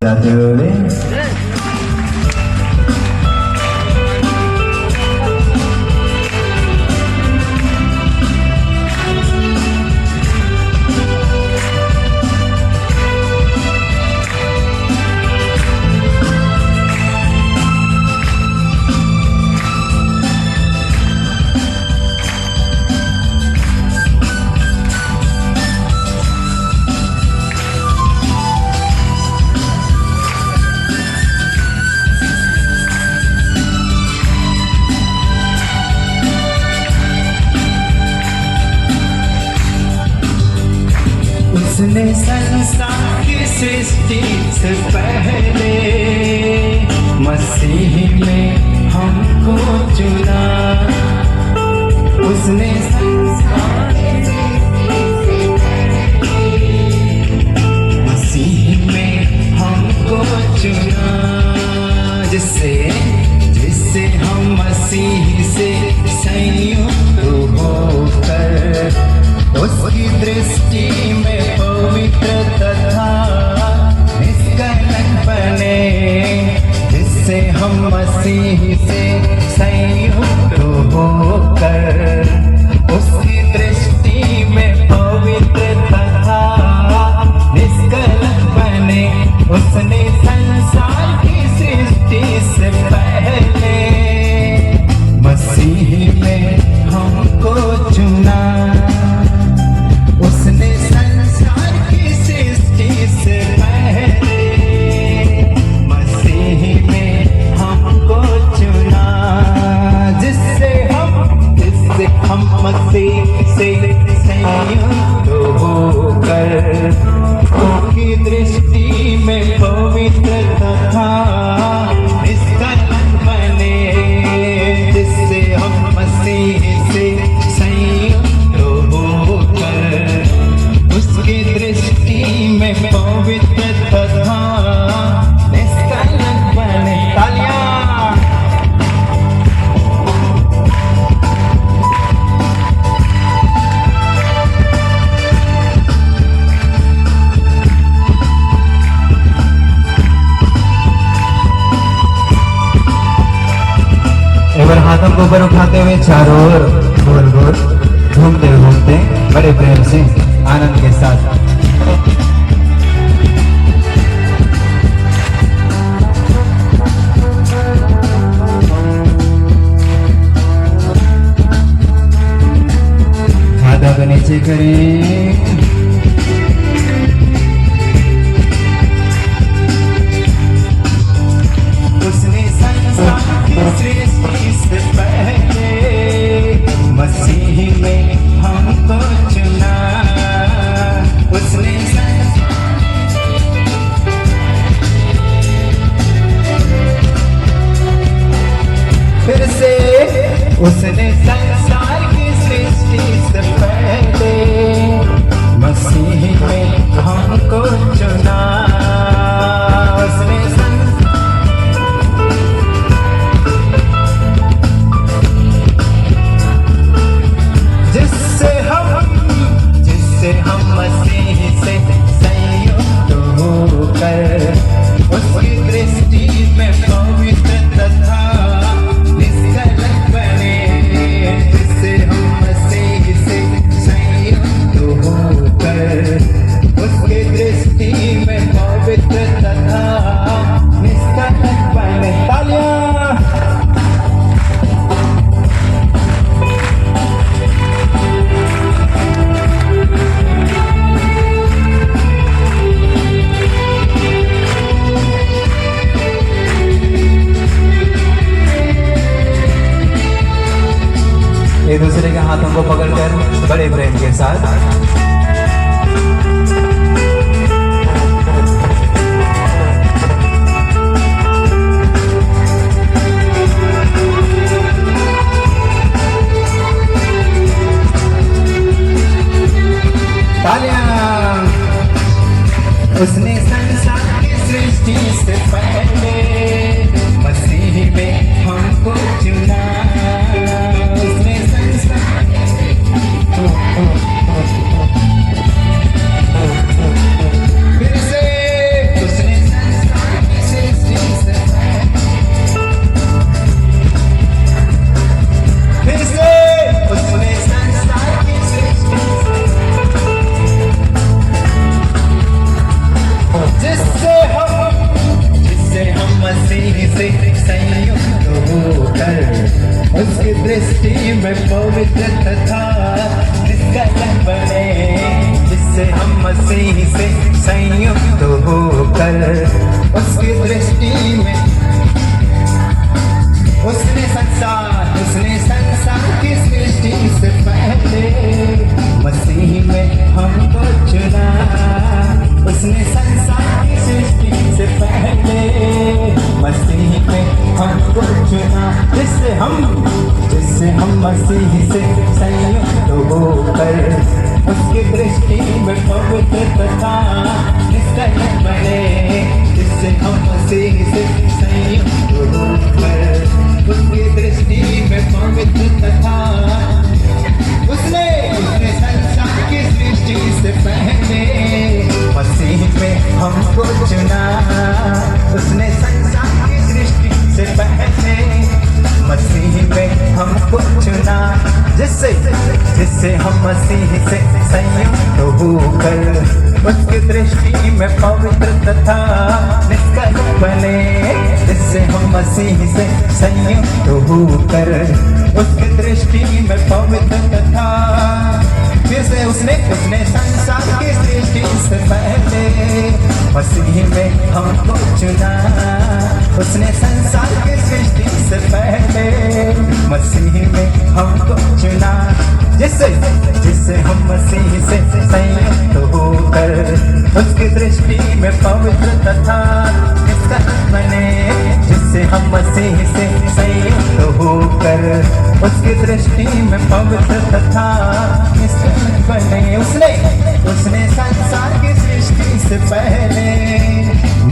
जाते हुए उसने संसार की सृष्टि से पहले मसीह में हमको चुना। उसने संसार की सृष्टि से पहले मसीह में हमको चुना, जिससे हम मसीह से संयुक्त होकर उसकी दृष्टि में पवित्र तथा निष्कलंक बने, जिससे हम मसीह से संयुक्त होकर उसकी दृष्टि में पवित्र तथा निष्कलंक बने। उसने संसार की सृष्टि से पहले मसीह में हमको चुना। उसने संसार की सृष्टि से पहले मसीह में हमको चुना, जिससे हम मसीह से संयुक्त होकर उसकी दृष्टि में पवित्र तथा निष्कलंक बने, जिससे हम मसीह से संयुक्त होकर उसकी दृष्टि में पवित्र तथा निष्कलंक बने। तालियां। एक बार हाथों को ऊपर उठाते हुए चारों ओर गोल गोल घूमते घूमते बड़े प्रेम से आनंद के साथ खादा को नीचे करें। उसने संसार की सृष्टि से पहले मसीह में हमको चुना। उसने फिर से उसने संसार की सृष्टि से पहले मसीह में हमको चुना। उसने जिससे हम मसीह से संयुक्त होकर उसकी दृष्टि में पवित्र तथा निष्कलंक बने, जिससे हम मसीह से संयुक्त होकर उसकी दृष्टि में पवित्र तथा निष्कलंक बने। तालियां। एक दूसरे के हाथों को पकड़कर बड़े प्रेम के साथ तालियां। उसने संसार की सृष्टि से पहले मसीह में हमको चुना। उसने फिर से उसने मसीह से संयुक्त होकर उसकी दृष्टि में उसने संसार की सृष्टि से पहले मसीह में हमको चुना। उसने संसार की सृष्टि से पहले मसीह में हमको चुना, जिससे हम मसीह से संयुक्त होकर उसकी दृष्टि में पवित्र तथा निष्कलंक बने। जिससे हम मसीह से संयुक्त होकर उसकी दृष्टि में पवित्र तथा उसने संसार की सृष्टि से पहले मसीह में हमको चुना। उसने संसार की सृष्टि से पहले मसीह में हमको चुना, जिससे हम मसीह से संयुक्त होकर उसकी दृष्टि में पवित्र तथा निष्कलंक बने। जिससे हम मसीह से संयुक्त होकर उसकी दृष्टि में पवित्र तथा फिर से उसने संसार की सृष्टि से पहले मसीह में हमको चुना। उसने संसार की सृष्टि से पहले मसीह में हमको चुना, जिससे हम मसीह से संयुक्त होकर उसकी दृष्टि में पवित्र तथा निष्कलंक बने। जिससे हम मसीह से संयुक्त होकर उसकी दृष्टि में पवित्र तथा निष्कलंक बने। उसने संसार की सृष्टि से पहले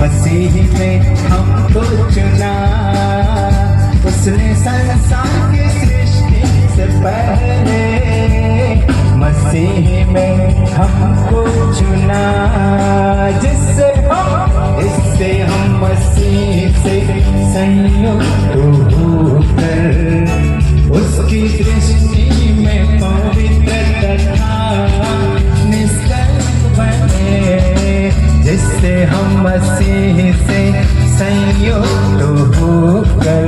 मसीह में हमको चुना। उसने संसार की सृष्टि से पहले मसीह में हमको चुना, जिससे हम मसीह से संयुक्त होकर उसकी दृष्टि में पवित्र तथा निष्कलंक बने। जिससे हम मसीह से संयुक्त होकर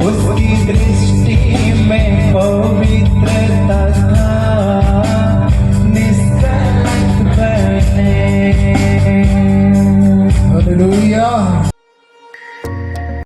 उसकी दृष्टि में